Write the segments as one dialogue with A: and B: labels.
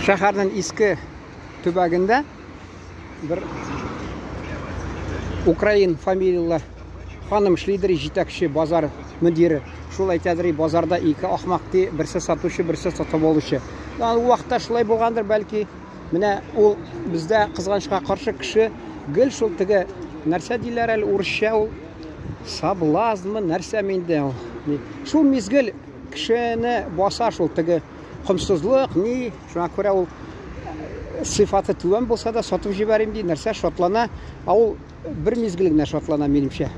A: Шәһәрнең иске төбәгендә bir Украин фамилиялы ханым эшлидер, җитәкче базар мөдире. Шул әйтәдер, базарда ике ахмак ди, берсе сатучы, берсе сатып алучы. Ул вакытта шулай булгандыр, бәлки. Менә ул бездә кызганычка каршы кеше гел шул теге нәрсә диләр әле урысча, ул соблазнмы нәрсәме инде ул. Шул мизгел кешене баса шул теге комсызлык, ни, шуңа күрә ул сыйфаты түбән булса да сатып җибәрим ди, нәрсә шатлана. Ул бер мизгел генә шатлана минемчә.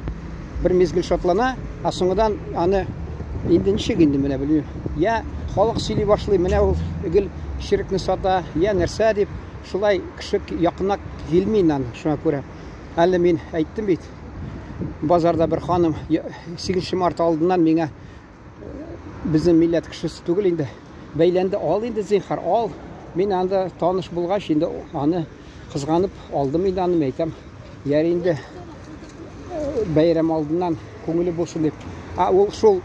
A: Бер мизгел шатлана, а соңгыдан аны инде ничек инде менә белмим. Я халык сөйли башлый, менә ул гел ширекне сата, я нәрсә дип, шулай кеше якынак килми аны, шуңа күрә. Әле мин әйттем бит, базарда бер ханым 8 март алдыннан миңа безнең милләт кешесе түгел инде. Бәйләнде, ал инде зинһар, ал. Мин анда таныш булгач инде аны кызганып алдым инде, аны әйтәм. Яр инде бәйрәм алдыннан күңеле булсын дип. Ул шул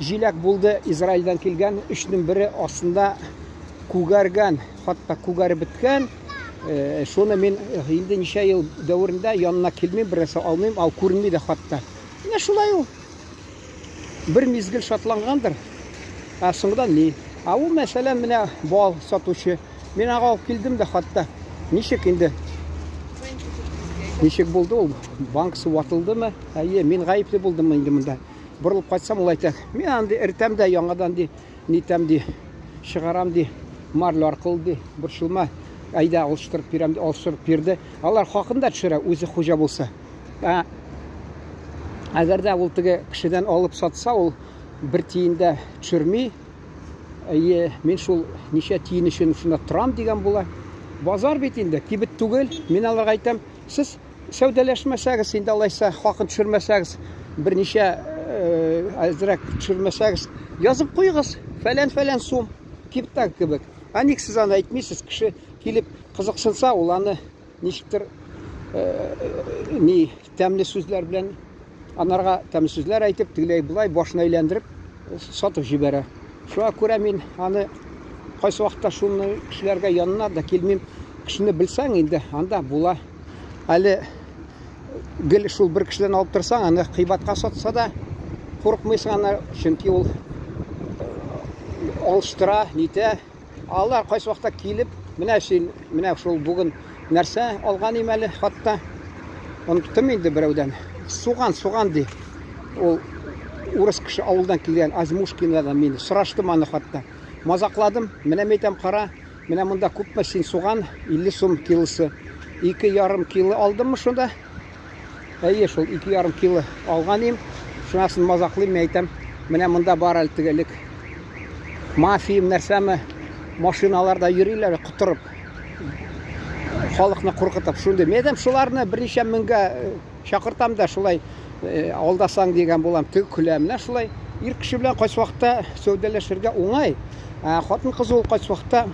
A: җиләк булды, Израильдән килгән, 3нең бире астында күгәргән, хатта күгәреп беткән. Шуны мин инде ничә ел дәврендә янына килмим, берсе алмыйм, ал күренми дә хатта. Менә шулай ул. Бер мизгел шатлангандыр. Соңгыдан ни? Ул мәсәлән менә бал сатучы. Мин ага алып килдем дә хатта. Ничек инде? Ничек булды ул? Банксы ватылдымы? Мин гаепле булдым инде монда. Борылып кайтсам, ул әйтә: "Мин анды иртәм дә яңадан ди, нитәм ди, чыгарам ди, марлар кылды, борчылма, айда алыштырып бирәм ди, алыштырып бирде." Алар хакында төшерә, үзе хуҗа булса. Әгәр дә ул теге кешедән алып сатса, ул бер тиендә төшерми. Мин шул ничә тиен өчен шунда торам дигән була. Базар бит инде, кибет түгел. Мин аларга әйтәм: "Сез сәүдәләшмәсәгез, инде алайса хакын төшермәсәгез, берничә әзрәк төшермәсәгез, язып куйгыз, фәлән сум кибеттә кебек." Ник сез аны әйтмисез? Кеше килеп кызыксынса, ул аны ничектер ни тәмле сүзләр белән анарга тәмле сүзләр әйтеп, тегеләй булай башына әйләндереп сатып җибәрә. Шуңа күрә мин аны кайсы вакытта шуны кешеләргә янына да килмим. Кешене белсәң инде, анда була. Әле гел шул бер кешедән алып торсаң, аны кыйбатка сатса да курыкмыйсың аны, чөнки ул алыштыра, нитә. Алар кайсы вакытта килеп, менә шул бүген нәрсә алган им әле, хатта оныттым инде берәүдән. Суган ди. Ул урыс кеше авылдан килгән, Азмушкинадан мин сораштым аны хатта. Мазакладым, менә әйтәм, кара, менә монда күпме син суган, 50 сум килосы. 2,5 кило алдыммы шунда? Шул 2,5 кило алган им. Шунасын мазаклыйм, әйтәм, менә монда бар әле тегелек. Мафия нәрсәме? Машиналарда йөриләр, кутырып. Халыкны куркытып, шунда. Мен шуларны берничә меңгә чакыртам да, шулай алдасаң дигән булам, тег көлә. Менә шулай ир кеше белән кайсы вакытта сәүдәләшергә уңай. Хатын кыз ул кайсы вакытта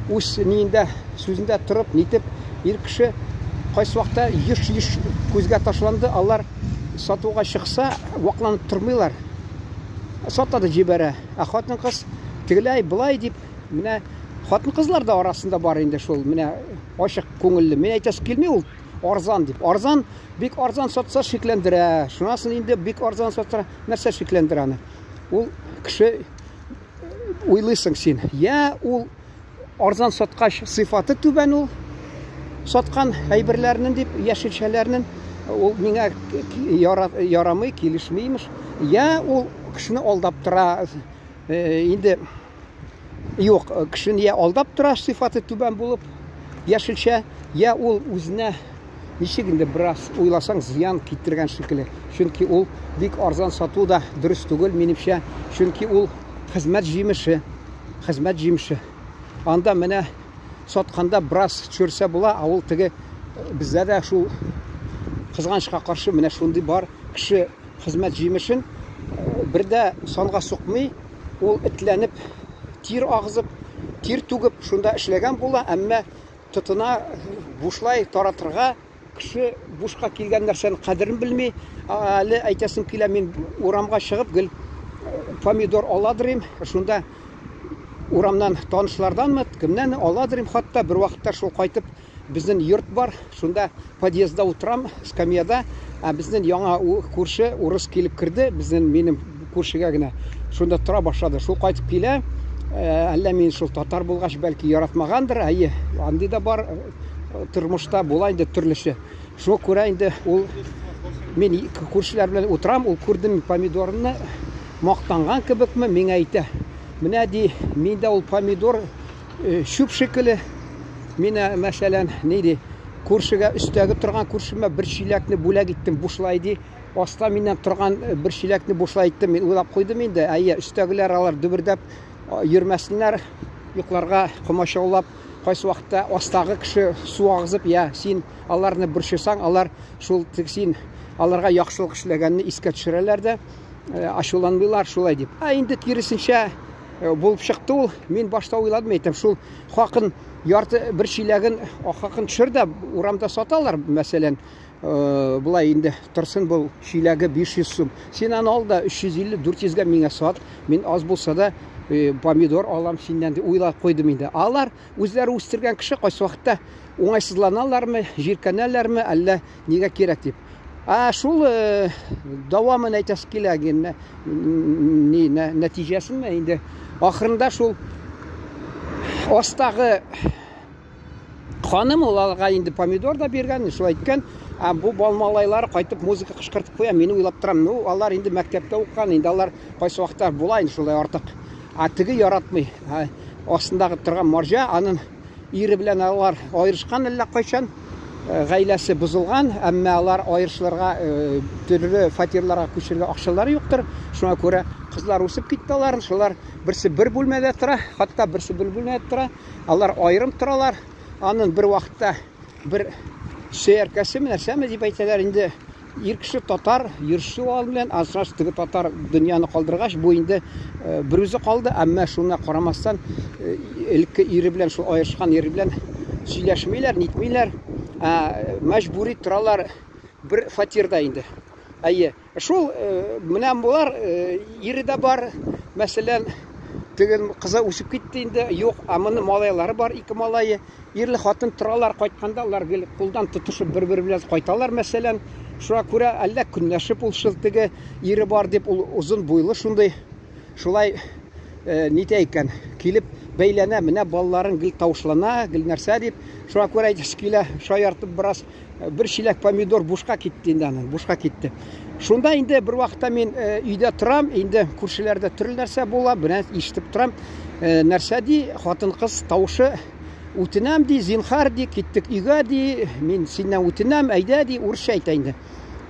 A: үз ниендә, сүзендә торып, нитеп, ир кеше кайсы вакытта еш күзгә ташланды, алар сатуга чыкса, вакланып тормыйлар. Сатады җибәрә. Хатын кыз тегеләй булай дип, менә хатын кызлар да арасында бар инде шул. Менә ачык күңелле. Мен әйтәс килми ул арзан дип. Арзан, бик арзан сатса шикләндерә. Шунасын инде бик арзан сатса нәрсә шикләндерә аны? Ул кеше уйлыйсың син. Ул арзан саткач сыйфаты түбән ул. Саткан әйберләрнең дип, яшелчәләрнең ул миңа ярамый, килешмеймеш. Ул кешене алдап тора. Инде юк, кешене алдап тора, сыйфаты түбән булып, яшелчә, ул үзенә ничек инде бераз уйласаң зыян китергән шикелле. Чөнки ул бик арзан сату да дөрес түгел минемчә. Чөнки ул хезмәт җимеше. Анда менә сатканда бераз төшерсә була, ул теге бездә дә шул кызганычка каршы менә шундый бар. Кеше хезмәт җимешен бердә санга сукмый, ул итләнеп, тир агызып, тир түгеп шунда эшләгән була, әмма тотына бушлай таратырга кеше бушка килгән нәрсәне кадерен белми. Әле әйтәсем килә, мин урамга чыгып гел помидор аладырым, шунда урамнан танышларданмы, кемнән аладыр хатта бер вакытта шул кайтып безнең йорт бар, шунда подъездда утырам, скамьяда, безнең яңа күрше урыс килеп керде, безнең минем күршегә генә. Шунда тора башлады. Шул кайтып килә, әллә мин шул татар булгач бәлки яратмагандыр, андый да бар тормышта була инде төрлесе. Шул күрә инде ул мин күршеләр белән утырам, ул күрдем помидорны мактанган кебекме, миңа әйтә. Менә ди, миндә ул помидор шүп шикелле. Менә мәсәлән, ниди, күршегә өстәге торган күршемә бер чиләкне бүләк иттем, бушлай ди. Аста миннән торган бер чиләкне бушлай иттем. Мин уйлап куйдым инде, өстәгеләр алар дөбердәп йөрмәсеннәр, юкларга комачаулап, кайсы вакытта астагы кеше су агызып, син аларны борчысаң, алар шул син аларга яхшылык эшләгәнне искә төшерәләр дә, ачуланмыйлар шулай дип. Инде киресенчә булып чыкты ул. Мин башта уйладым, әйтәм, шул хакын ярты бер чиләген хакын төшердә урамда саталар, мәсәлән, булай инде торсын бу чиләге 500 сум. Син аны ал да 350-400-гә миңа сат. Мин аз булса да помидор алам синнән дип уйлап куйдым инде. Алар үзләре үстергән кеше кайсы вакытта уңайсызланалармы, җиркәнәләрме, әллә нигә кирәк дип. Шул дәвамын әйтәсе килә, нәтиҗәсенме инде ахырында шул астагы ханым аларга инде помидор да биргән, шулай әйткән. Бу балмалайлар кайтып музыка кышкыртып куя, мин уйлап торам, алар инде мәктәптә укыган, инде алар кайсы вакытта була инде шулай артык. Теге яратмый. Астындагы торган марҗа, аның ире белән алар аерышкан, әллә кайчан гаиләсе бузылган, әмма алар аерышларга, төрле фатирларга күчергә акчалары юктыр. Шуңа күрә кызлар үсеп китте алар, шулар берсе бер бүлмәдә тора, хатта берсе бер бүлмәдә тора. Алар аерым торалар. Аның бер вакытта бер шәяркәсе нәрсәме дип әйтәләр инде. Ир кеше татар, йөрше ал белән, асраш теге татар дөньяны калдыргач, бу инде бер үзе калды, әмма шуна карамастан элекке ире белән, шул аерышкан ире белән сөйләшмиләр, нитмиләр. Мәҗбүри торалар бер фатирда инде. Шул менән булар, ире дә бар, мәсәлән, теге кызы үсеп китте инде, юк, моны малайлары бар, 2 малайы, ирле хатын торалар, кайтканда алар кулдан тотышып бер-бер белән кайталар, мәсәлән. Шуңа күрә әллә көнләшеп ул шылтыгы ире бар дип, ул узын буйлы шундый, шулай нитә икән, килеп бәйләнә, менә балаларын гел тавышлана, гел нәрсә дип. Шуңа күрә әйтәсе килә, шаяртып бераз бер чиләк помидор бушка китте инде, бушка китте. Шунда инде бер вакытта мин өйдә торам, инде күршеләрдә төрле нәрсә була, менә ишетеп торам. Нәрсә ди, хатын-кыз тавышы, үтенәм ди, зинхар ди, киттек өйгә ди, мин синнән үтенәм, әйдә ди, урысча әйтә инде.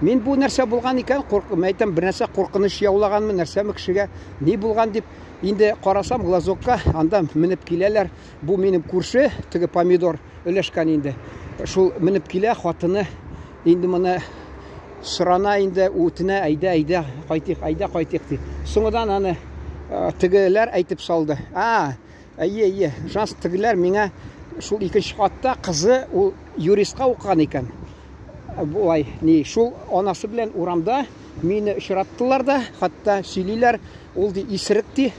A: Мин бу нәрсә булган икән, куркып әйтәм, бер нәрсә куркыныч яулаганмы, нәрсәме кешегә ни булган дип, инде карасам глазокка, анда менеп киләләр. Бу минем күрше, теге помидор өләшкән инде. Шул менеп килә, хатыны инде моны сорана инде, үтенә, әйдә, кайтыйк ди. Соңыдан аны тегеләр әйтеп салды. Жанс тегеләр миңа шул 2нче катта кызы ул юристка укыган икән. Булай, шул анасы белән урамда мине очраттылар да, хатта сөйлиләр, ул ди исерек ди.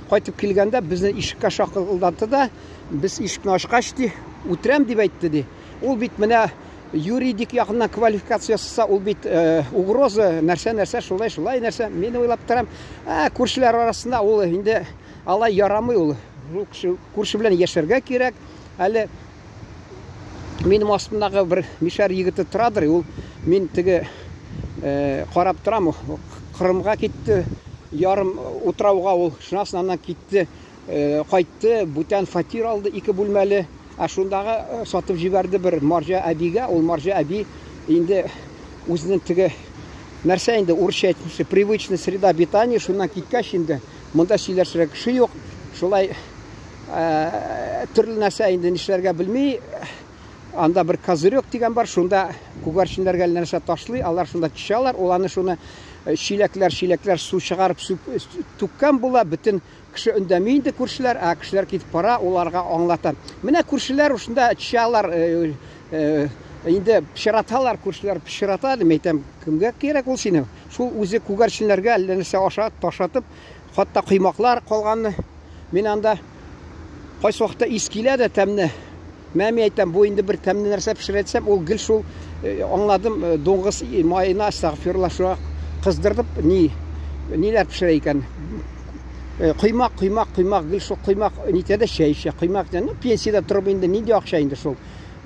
A: Кайтып килгәндә безне ишеккә шакылдатты да, без ишекне ачкач ди, үтерәм дип әйтте ди. Ул бит менә юридик ягыннан квалификациясы, ул бит угроза, нәрсә шулай нәрсә. Мин уйлап торам, күршеләр арасында ул инде алай ярамый ул. Күрше белән яшәргә кирәк. Әле минем астымдагы бер мишәр егете торадыр, ул мин теге карап торам, Кырымга китте, ярым утрауга ул шунасыннан китте, кайтты, бүтән фатир алды, 2 бүлмәле. Шундагы сатып җибәрде бер марҗа әбигә, ул марҗа әби инде үзенең теге нәрсә инде урысча әйтмешчә, привычная среда обитания, шуннан киткәч инде монда сөйләшергә кеше юк. Шулай төрле нәрсә инде нишләргә белми. Анда бер козырек дигән бар, шунда күгәрченнәргә нәрсә ташлый, алар шунда төшәләр, уланы шуны чиләкләр су чыгарып түккән була, бөтен кеше өндәми инде күршеләр, кешеләр китеп бара, уларга аңлата. Менә күршеләр шунда төшәләр, инде пешераталар, күршеләр пешерата, дип әйтәм, кемгә кирәк ул сине? Шул үзе күгәрченләргә әллә нәрсә ашат, ташатып, хатта кыймаклар калганны. Мин анда кайсы вакытта ис килә дә тәмне. Мәми әйтәм, бу инде бер тәмле нәрсә пешерәсәм, ул гел шул аңладым, доңгыз майына астагфирулла шуга кыздырдып, ниләр пешерә икән. Кыймак гел шул кыймак нитә дә чәй эчә. Кыймак дигән, пенсиядә торып инде нинди акча инде шул.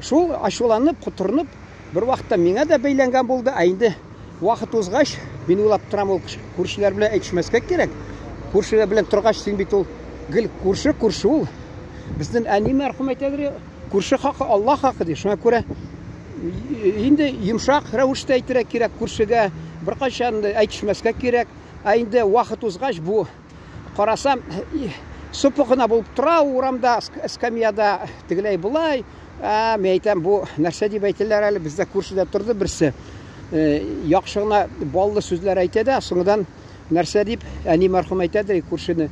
A: Шул ачуланып, кутырынып, бер вакытта миңа да бәйләнгән булды. Инде вакыт узгач, мин уйлап торам, ул күршеләр белән әйтешмәскә кирәк. Күршеләр белән торгач, син бит ул гел күрше ул. Безнең әни мәрхүм әйтәдер, күрше хакы Алла хакы ди. Шуңа күрә инде йомшак рәвештә әйтергә кирәк, күршегә беркайчан әйтешмәскә кирәк. Инде вакыт узгач, бу карасам, супы гына булып тора, урамда, эскамияда тегеләй булай. Мен әйтәм, бу нәрсә дип әйтәләр әле, бездә күршедә торды берсе. Яхшы гына баллы сүзләр әйтә дә, соңдан нәрсә дип, әни мәрхүм әйтәдер, күршене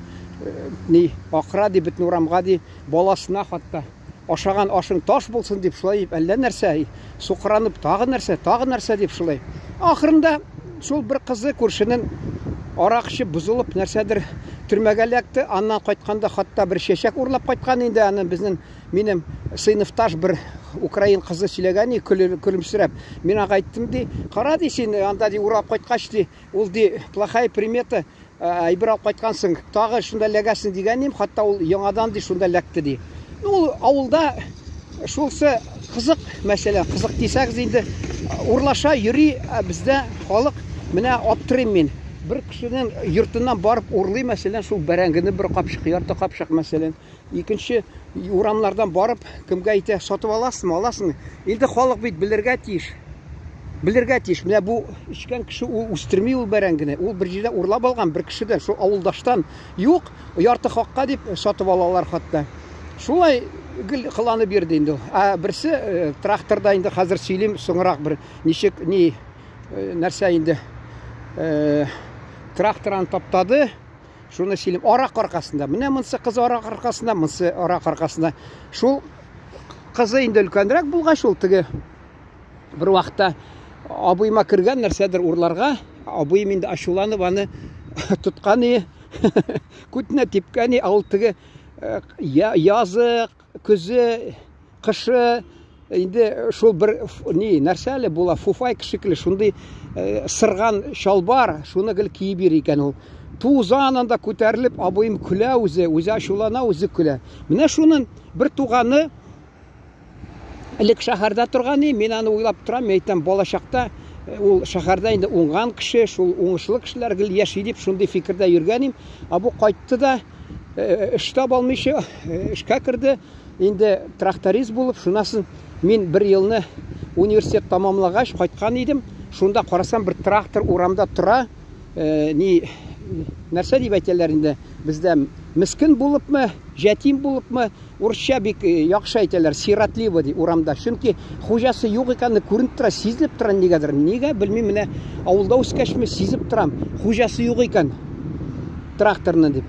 A: акыра дип, бөтен урамга ди, баласына хатта ашаган ашың таш булсын дип шулай дип, әллә нәрсә, сукранып, тагы нәрсә дип шулай. Ахырында шул бер кызы күршенең арак эчеп бузылып, нәрсәдер төрмәгә эләкте. Аннан кайтканда хатта бер чәчәк урлап кайткан инде. Аны минем сыйныфташ бер украин кызы сөйләгән, көлемсерәп. Мин ага әйттем ди, кара ди, син анда ди урап кайткач ди, ул ди плохая примета, әйбер алып кайткансың, тагы шунда ләгәсең дигәнем, хатта ул яңадан ди шунда ләкте ди. Ул авылда шулсы кызык мәсьәлә, кызык дисәгез инде, урлаша йөри, бездә халык менә аптырыйм мин. Бер кешенең йортыннан барып урлый, мәсәлән, шул бәрәңгене бер капчык, ярты капчык мәсәлән. Икенче урамнардан барып, кемгә әйтә, сатып аласыңмы? Инде халык бит белергә тиеш. Менә бу ичкән кеше ул үстерми ул бәрәңгене. Ул бер җирдә урлап алган бер кешедән, шул авылдаштан. Юк, ярты хакка дип сатып алалар хатта. Шулай гел кыланып бирде инде. Берсе тракторда инде хәзер сөйлим, соңрак бер ничек нәрсә инде тракторын таптады, шуны сөйлим, арак аркасында. Менә монсы кыз арак аркасында, монсы арак аркасында. Шул кызы инде өлкәнрәк булгач, ул теге бер вакытта абыйма кергән нәрсәдер урларга, абыйым инде ачуланып аны тоткан, күтенә типкән, ул теге язы, көзе, кышы инде шул бер нәрсә әле була, фуфайка шикелле, шундый сырган шалбар, шуны гел киеп йөри икән ул. Тузанында күтәрелеп, абыйым көлә, үзе ачулана, үзе көлә. Менә шуның бер туганы элек шәһәрдә торган, мин аны уйлап торам, әйтәм, балачакта ул шәһәрдә инде уңган кеше, шул уңышлы кешеләр гел яши дип, шундый фикердә йөргән. Бу кайтты да эш таба алмыйча эшкә керде, инде тракторист булып, шунасын мин бер елны университет тамамлагач кайткан идем. Шунда карасам, бер трактор урамда тора, нәрсә дип әйтәләр инде, бездә мискин булыпмы, җәтим булыпмы, урысча бик яхшы әйтәләр, сиротливо ди урамда. Чөнки хуҗасы юк икәнне күренеп тора, сизелеп тора нигәдер. Нигә белмим, менә авылда үскәчме сизеп торам, хуҗасы юк икән тракторны дип.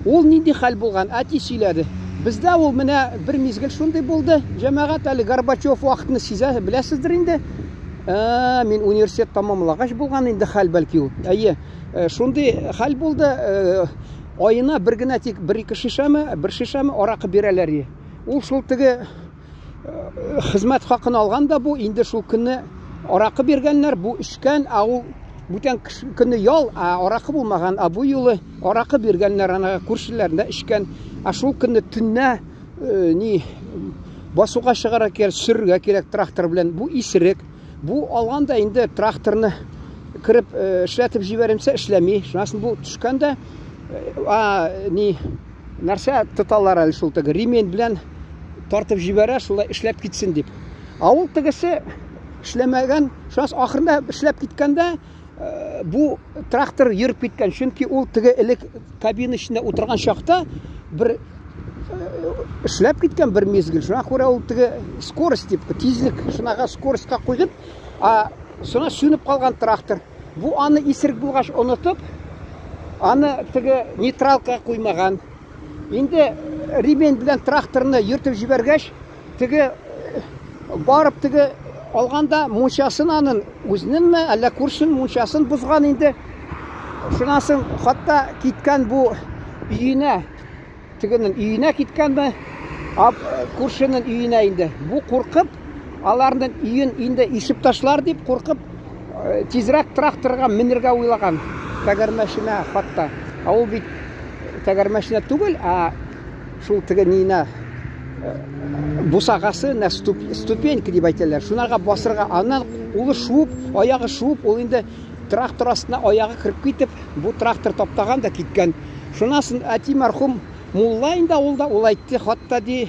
A: Ул нинди хәл булган, әти сөйләде. Бездә ул менә бер мизгел шундый булды, җәмәгать әле Горбачев вакытны сизә, беләсездер инде. Мин университет тамамлагач булган инде хәл бәлки ул. Шундый хәл булды, айына бер генә тик бер-ике шишәме аракы бирәләр. Ул шул теге хезмәт хакын алган да бу, инде шул көнне аракы биргәннәр, бу эчкән, ул бүтән көнне ял, аракы булмаган, бу юлы аракы биргәннәр, ана күршеләрендә эчкән. Шул көнне төннә басуга чыгарга кирәк, сөрергә кирәк трактор белән. Бу исерек. Бу алганда инде тракторны кирип эшләтеп җибәремсә эшләми. Шунасын бу төшкәндә нәрсә тоталар әле шул теге ремень белән тартып җибәрә, шулай эшләп китсен дип. Ул тегесе эшләмәгән, шунас ахырында эшләп киткәндә бу трактор йөреп киткән, чөнки ул теге элек кабина эчендә утырган чакта бер эшләп киткән бер мизгел. Шуңа күрә ул теге скорость дип, тизлек, шунага скоростька куйып, шуңа сүнеп калган трактор. Бу аны исерек булгач онытып, аны теге нейтралка куймаган. Инде ремень белән тракторны йөртеп җибәргәч, теге барып теге алганда мунчасын аның үзенеңме, әллә күршен мунчасын бузган инде. Шунасын хатта киткән бу өенә. тегенең өенә киткәнме, күршенең өенә инде. Бу куркып, аларның өен инде ишеп ташлар дип куркып, тизрәк тракторга менергә уйлаган. Тәгәрмәшенә хатта. Ул бит тәгәрмәшенә түгел, шул тегененә бусагасы, ступенька дип әйтәләр. Шунага басырга, аннан улы шуып, аягы шуып, ул инде трактор астына аягы кырып китеп, бу трактор таптаган да киткән. Шунасын әти мәрхүм мулла инде ул әйтте, хатта ди,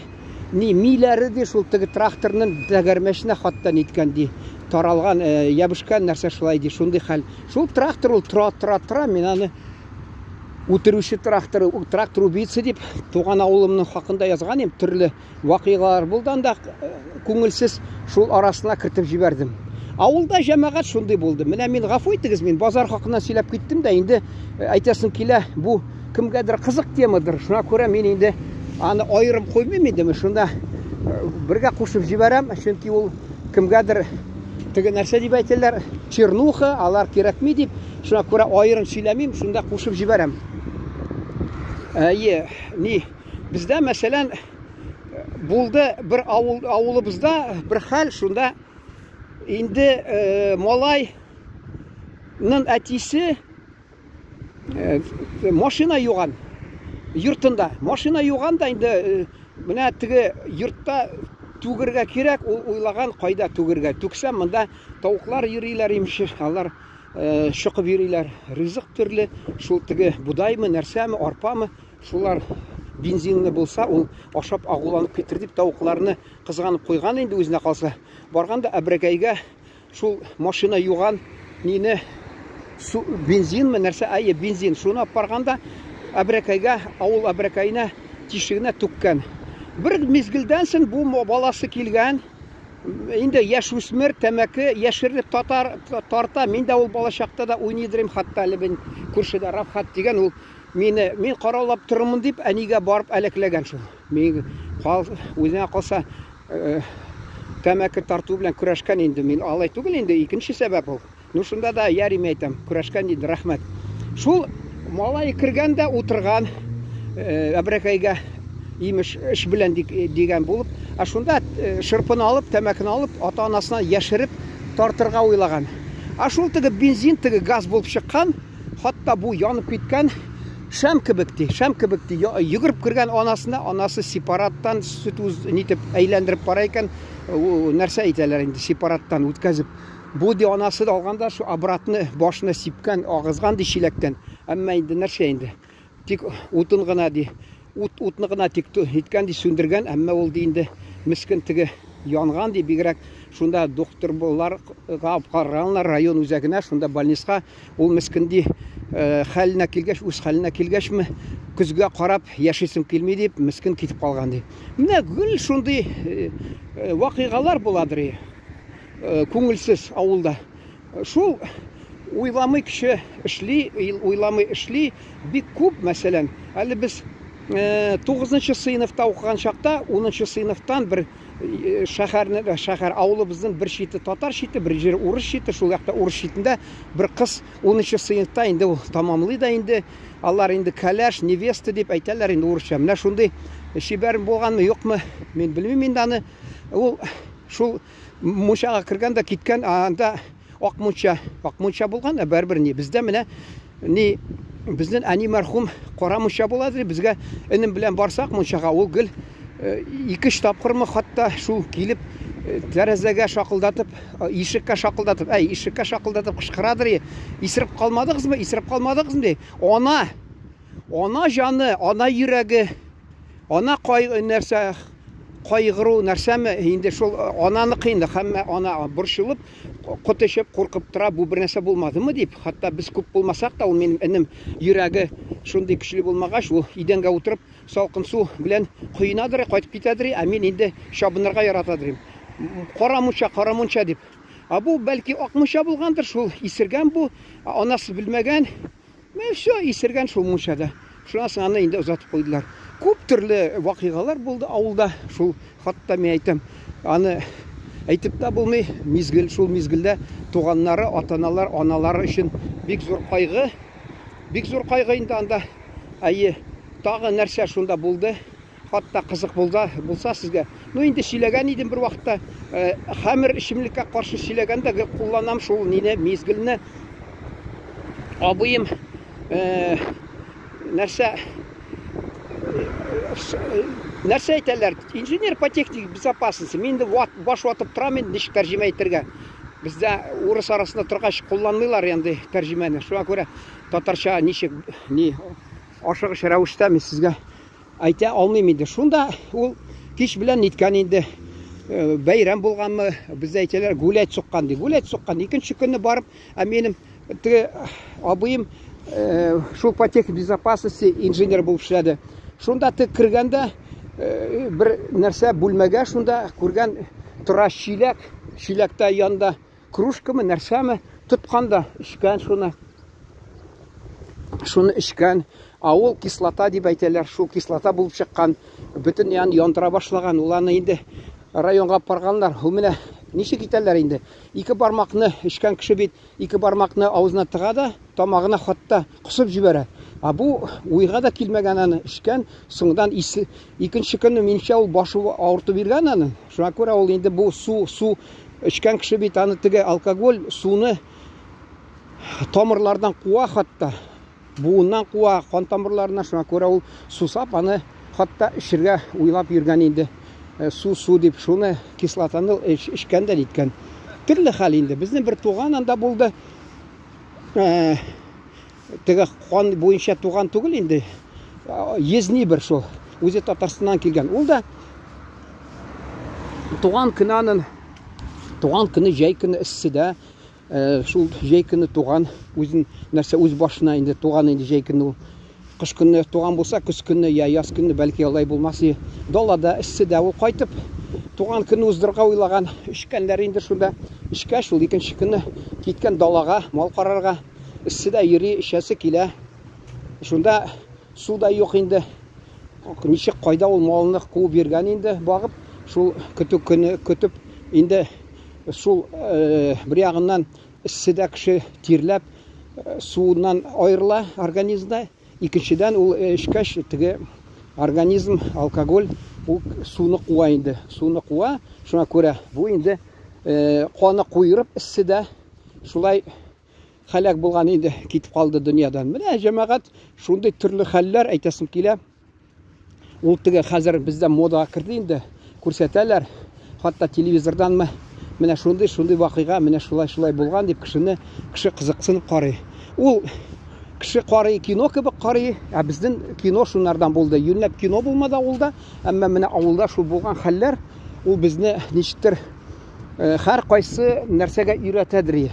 A: миләре ди шул теге тракторның тәгәрмәшенә хатта ниткән ди. Таралган, ябышкан нәрсә шулай ди, шундый хәл. Шул трактор ул тора, мен аны үтерүче трактор убийца дип туган авылымның хакында язган идем, төрле вакыйгалар булдан да күңелсез шул арасына кертеп җибәрдем. Авылда җәмәгать шундый булды. Менә мин гафу итегез, мин базар хакына сөйләп киттем дә, инде әйтәсем килә, бу кемгәдер кызык темадыр. Шуңа күрә мин инде аны аерым куймыйм инде, шунда бергә кушып җибәрәм, чөнки ул кемгәдер теге нәрсә дип әйтәләр, чернуха, алар кирәкми дип, шуңа күрә аерым сөйләмим, шунда кушып җибәрәм. Бездә мәсәлән булды бер авылыбызда бер хәл, шунда инде малайның әтисе машина юган йортында. Машина юган да инде менә теге йортта түгергә кирәк, ул уйлаган кайда түгергә. Түксәм, монда тавыклар йөриләр имеш, алар чыгып йөриләр. Ризык төрле, шул теге будаймы, нәрсәме, арпамы, шулар бензинны булса, ул ашап агуланып китер дип тавыкларны кызганып куйган инде үзенә калса. Барганда әбрәкәйгә шул машина юган нине бензинме, нәрсә, бензин. Шуны барганда әбрәкәйгә, авыл әбрәкәйенә тишегенә түккән. Бер мизгелдән соң бу баласы килгән, инде яшь үсмер, тәмәке яшереп тарта. Мин дә ул балачакта да уйныйдырым, хатта әле мин күршедә Рафхат дигән, ул мин каралап торырмын дип әнигә барып әләкләгән шул. Мин үзенә калса тәмәке тарту белән көрәшкән инде. Мин алай түгел инде, икенче сәбәп ул. Шунда да ярим әйтәм, көрәшкән инде, рәхмәт. Шул малай кергән дә утырган әбрәкәйгә имеш эш белән дигән булып, шунда шырпын алып, тәмәкен алып, ата-анасына яшереп тартырга уйлаган. Шул теге бензин, теге газ булып чыккан, хатта бу янып киткән шәм кебек ди, йөгереп кергән анасына, анасы сепараттан сөт нитеп әйләндереп бара икән, нәрсә әйтәләр инде, сепараттан үткәзеп. Бу ди анасы да алганда шу обратны башына сипкән, агызган ди чиләктән. Әмма инде нәрсә инде, тик утын гына ди. Утны гына тик иткән ди, сүндергән, әмма ул ди инде мискин теге янган ди, бигрәк шунда доктор буларга апкарганнар район үзәгенә, шунда больницага, ул мискин ди хәленә килгәч, үз хәленә килгәчме, күзгә карап яшисем килми дип, мискин китеп калган ди. Менә гел шундый вакыйгалар буладыр, күңелсез авылда. Шул уйламый кеше эшли, бик күп, мәсәлән, әле без 9-нчы сыйныфта укыган чакта, 10-нчы сыйныфтан бер шәһәр авылыбызның бер чите татар чите, бер җир урыс чите, шул якта урыс читендә бер кыз 10-нчы сыйныфта инде ул тамамлый да инде, алар инде каләш, невеста дип әйтәләр инде урысча. Менә шундый шибәр булганмы, юкмы, мин белмим инде аны. Ул шул мунчага кергән дә киткән, анда ак мунча булган, бәрбер ни. Бездә менә ни безнең әни мәрхүм кара мунча буладыр, безгә энем белән барсак мунчага, ул гел 2 тапкырмы хатта шул килеп тәрәзәгә шакылдатып, ишеккә шакылдатып кычкырадыр. Исереп калмадыгызмы, ди. Ана җаны, ана йөрәге, ана нәрсә, кайгыру нәрсәме, инде шул ананыкы инде, һәммә ана борчылып, котышып, куркып тора, бу бер нәрсә булмадымы дип. Хатта без күп булмасак та, ул минем энем йөрәге шундый көчле булмагач, ул идәнгә утырып, салкын су белән куйнадыр, кайтып китәдер, мин инде чабынырга яратадыр. Кара мунча дип. Бу бәлки ак мунча булгандыр, шул исергән бу, анасы белмәгән. Все исергән шул мунчада. Шунасын аны инде узатып куйдылар. Күп төрле вакыйгалар булды авылда. Шул хатта мен әйтәм, аны әйтеп тә булмый, шул мизгелдә туганнары, ата-аналар, аналары өчен бик зур кайгы инде анда. тағы нәрсе шунда булды. Хатта қызық булса сезгә. Ну инде сөйләгән идем бер вакытта, хәмер ичимлеккә каршы сөйләгәндә кулланам шул нине мизгелне. Абыем нәрсә әйтәләр, инженер по технике безопасности. Мин дә баш ватып торам инде ничек тәрҗемә итәргә. Бездә урыс арасында торгач кулланмыйлар инде тәрҗемәне. Шуңа күрә татарча ничек ашыгыч рәвештә мин сезгә әйтә алмыйм инде. Шунда ул кич белән ниткән инде. Бәйрәм булганмы, бездә әйтәләр гулять суккан ди. Гулять суккан. Икенче көнне барып, минем абыем шул по технике безопасности инженер булып эшләде. Шунда кергәндә бер нәрсә бүлмәгә шунда күргән тора чиләктә янда кружкамы, нәрсәме тотканда ичкән шуны ичкән. Ул кислота дип әйтәләр, шул кислота булып чыккан, бөтен яндыра башлаган. Ул аны инде районга апарганнар. Ул менә ничек итәләр инде? Ике бармакны ичкән кеше бит, ике бармакны авызына тыга да, тамагына хатта кысып җибәрә. Бу уйга да килмәгән аны ичкән, соңдан икенче көнне минчә ул башы авыртып биргән аны. Шуңа күрә ул инде бу су ичкән кеше бит аны теге алкоголь суны тамырлардан куа, хатта буыннан куа, кан тамырларына. Шуңа күрә ул сусап аны хатта ишергә уйлап йөргән инде. Су дип шуны кислотаны ичкәндә иткән. Төрле хәл инде. Безнең бер туган анда булды. Теге кан буенча туган түгел инде. Езни бер шул. Үзе Татарстаннан килгән. Ул да туган көне җәй көне иссидә, шул җәй көне туган үзен нәрсә үз башына инде туган инде җәй көне. Кыш көнне туган булса, көз көнне я яз көнне бәлки алай булмас. Далада иссидә ул кайтып туган көнне уздырга уйлаган ичкәннәр инде шунда. Ичкә шул икенче көнне киткән далага, мал карарга. Иссидә йөри, ишәсе килә. Шунда суда юк инде. Ничек кайда ул малны куып биргән инде, багып, шул көтүп инде шул бер ягыннан иссидә кеше тирләп суыннан аерыла организмда. Икенчедән ул ичкәч теге организм алкоголь ул суны куа инде. Суны куа, шуңа күрә бу инде каны куйырып иссидә шулай хәлак булган инде, китеп калды дөньядан. Менә җәмәгать шундый төрле хәлләр әйтәсем килә. Ул теге хәзер бездә мода кирде инде. Күрсәтәләр, хатта телевизордан менә шундый вакыйга, менә шулай булган дип кеше кызыксынып карый. Ул кеше карый, кино кебек карый. Безнең кино шуннардан булды. Юньләп кино булмады авылда, әмма менә авылда шул булган хәлләр ул безне ничектер һәр кайсы нәрсәгә өйрәтәдер.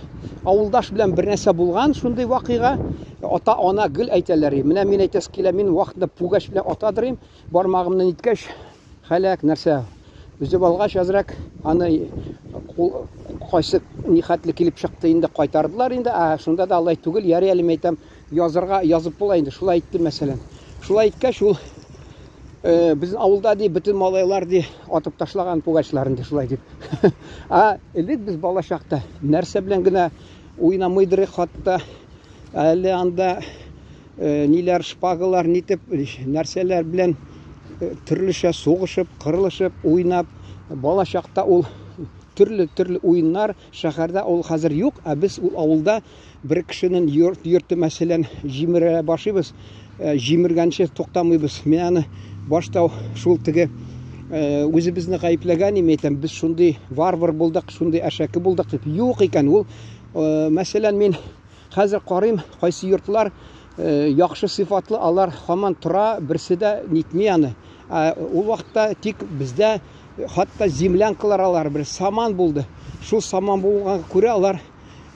A: Авылдаш белән бер нәрсә булган шундый вакыйга, ата-ана гел әйтәләр. Менә мин әйтәс килә, мин вакытында пугач белән атадырым, бармагымны ниткәч хәлак нәрсә үзеп алгач азрак аны кайсы нихәтле килеп чыкты инде, кайтардылар инде. Шунда да алай түгел, ярый әле әйтәм, язып була инде. Шулай әйтте мәсәлән. Шулай әйткәч ул безнең авылда ди бөтен малайлар ди атып ташлаган пугачларын ди шулай дип. Элек без бала чакта нәрсә белән генә уйнамыйдыр, хатта әле анда ниләр шпагалар нитеп нәрсәләр белән төрлечә сугышып, кырылышып, уйнап, бала чакта ул төрле уеннар, шәһәрдә ул хәзер юк, без ул авылда бер кешенең йорты мәсәлән җимерә башыбыз, җимергәнче туктамыйбыз. Мен аны башта шул теге үзебезне гаепләгән имәйтәм, без шундый варвар булдык, шундый әшәке булдык дип. Юк икән ул. Мәсәлән, мин хәзер карыйм, кайсы йортлар яхшы сыйфатлы, алар һаман тора, берсе дә нитми аны. Ул вакытта тик бездә хатта землянкалар алар бер саман булды. Шул саман булганга күрә алар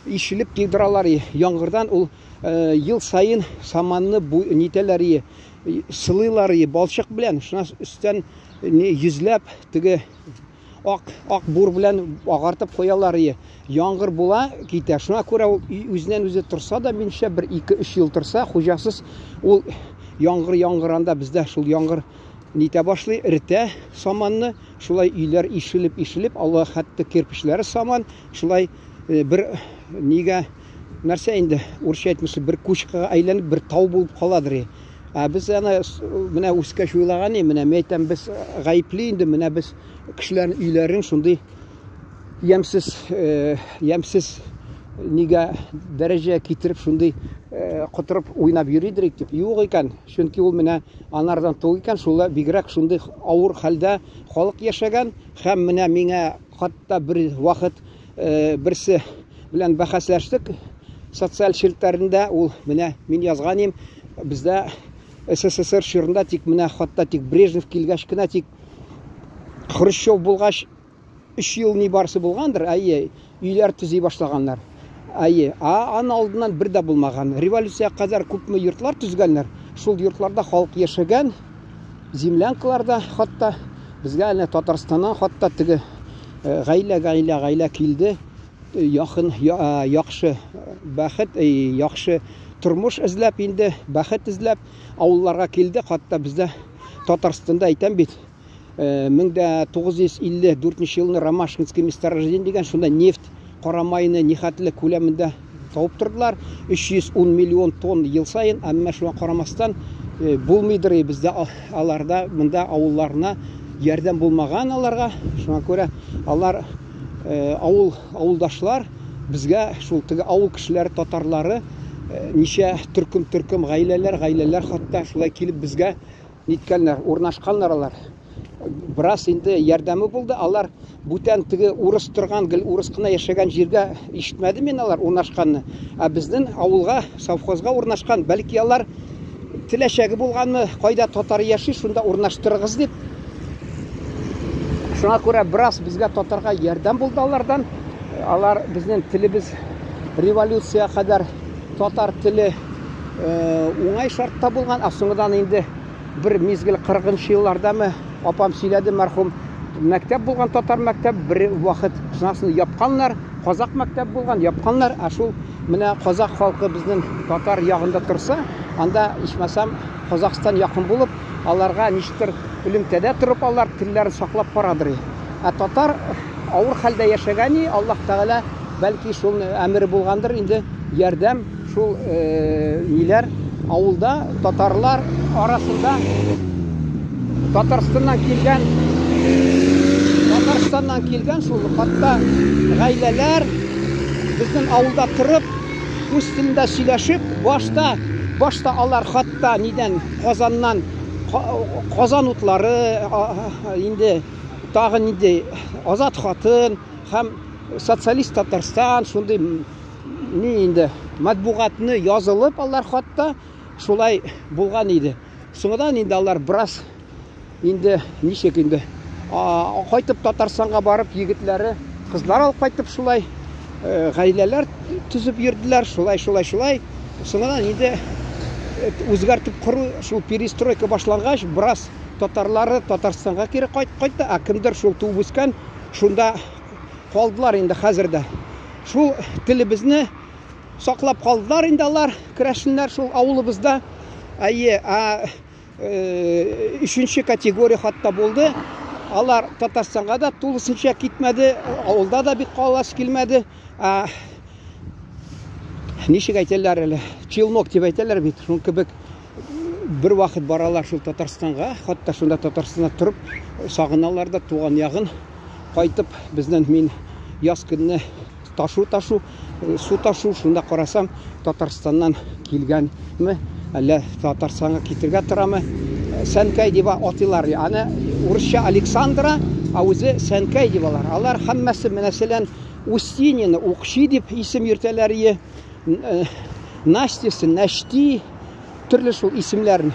A: ишелеп тидыралар. Яңгырдан ул ел сайын саманны нитәләр, сылыйлар балчык белән, шуна өстән йөзләп теге ак бур белән агартып куялар. Яңгыр була, китә. Шуңа күрә ул үзеннән үзе торса да, минчә 1-2-3 ел торса, хуҗасыз ул яңгыранда бездә шул яңгыр нитә башлый, иртә саманны, шулай өйләр ишелеп, Алла хәтта кирпечләре саман, шулай бер нигә нәрсә инде, урысча әйтмәсә, бер күчкәгә әйләнеп, бер тау булып каладыр. Біз аны менә үскәч уйлаган, менә мәйтәм без гаепле инде, менә без кешеләрнең өйләрен шундый ямсыз нигә дәрәҗә китереп шундый котырып уйнап йөридер дип юк икән. Чөнки ул менә анардан туган икән, шулай бигрәк шундый авыр хәлдә халык яшәгән һәм менә миңа хатта бер вакыт берсе белән бәхәсләштек социаль челтәрендә, ул менә мин язган идем, бездә СССР чорында тик менә хатта тик Брежнев килгәч кенә тик Хрущев булгач 3 ел ни барсы булгандыр, өйләр төзи башлаганнар. Аны алдыннан бер дә булмаган. Революция кадәр күпме йортлар төзгәннәр. Шул йортларда халык яшәгән, землянкаларда хатта безгә әнә Татарстаннан хатта теге гаилә килде. Яхшы бәхет, яхшы тормыш эзләп инде, бәхет эзләп авылларга килде. Хатта бездә Татарстанда әйтәм бит, 1954 елны Ромашкинский месторождение дигән шунда нефть карамайны нихәтле күләмендә табып тордылар. 310 миллион тонн ел сайын, әмма шуңа карамастан булмыйдыр бездә аларда, монда авылларына ярдәм булмаган аларга. Шуңа күрә алар авылдашлар безгә шул теге авыл кешеләре, татарлары, ничә төркем гаиләләр хатта шулай килеп безгә ниткәннәр, урнашканнар алар. Біраз инде ярдәме булды. Алар бүтән теге урыс торган, урыс кына яшәгән җиргә ишетмәде мен алар урнашканны. Безнең авылга, совхозга урнашкан. Бәлки алар теләчәге булганмы, кайда татар яши, шунда урнаштырыгыз дип. Шуңа күрә біраз безгә татарга ярдәм булды алардан. Алар безнең телебез революция кадәр татар теле уңай шартта булган. Соңыннан инде bir mezgil 40-нчы еллардамы апам сөйләде, мәрхүм мәктәп булган, татар мәктәп, бер вакыт шунасын япканнар, казак мәктәп булган, япканнар. Шул менә казак халкы безнең татар ягында торса, анда ичмасам Казакстан якын булып, аларга ничтер элемтәдә торып алар телләрен саклап барадыр. Татар авыр хәлдә яшәгән, Аллаһ Тәгалә бәлки шул әмере булгандыр, инде ярдәм шул ниләр авылда татарлар арасында Татарстаннан килгән шул хатта гаиләләр безнең авылда торып, үз телендә сөйләшеп, башта алар хатта нидән Казан утлары, инде тагын инде Азат хатын һәм социалист Татарстан шундый инде матбугатны язылып алар хатта шулай булган иде. Соңдан инде алар біраз инде ничек инде кайтып Татарстанга барып, егетләре, кызлар алып кайтып шулай гаиләләр төзеп йөрделәр, шулай. Соңдан инде үзгәртеп кору, шул перестройка башлангач, біраз татарлары Татарстанга кире кайтты. Кемдер шул туып үскән, шунда калдылар инде хәзердә. Шул телебезне саклап калдылар инде алар, керәшеннәр шул авылыбызда. 3-нче категория хатта булды. Алар Татарстанга да тулысынча китмәде, авылда да бик калас килмәде. Ничек әйтәләр әле? Челнок дип әйтәләр бит. Шул кебек бер вакыт баралар шул Татарстанга, хатта шунда Татарстанда торып сагыналар да туган ягын. Кайтып безнең мин яз көнне су ташу, шунда карасам Татарстаннан килгәнме, әллә Татарстанга китергә торамы? Сәнкәй дип атыйлар. Аны урысча Александра, үзе Сәнкәй дип алар. Алар һәммәсе мәсәлән Устинина, Укши дип исем йөртәләр. Настя, Нашти, төрле шул исемләрне.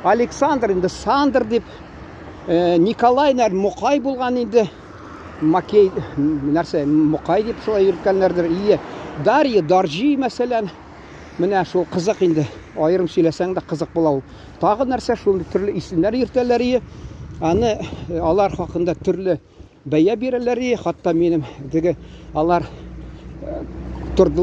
A: Александр инде Сандр дип, Николайнар Мукай булган инде. Макей нәрсә, Мукай дип шулай йөрткәннәрдер. Дарья, Даржи мәсәлән. Менә шул кызык инде. Аерым сөйләсәң дә кызык була ул. Тагы нәрсә, шул төрле исемнәр йөртәләр. Аны алар хакында төрле бәя бирәләр. Хатта минем теге алар тордылар.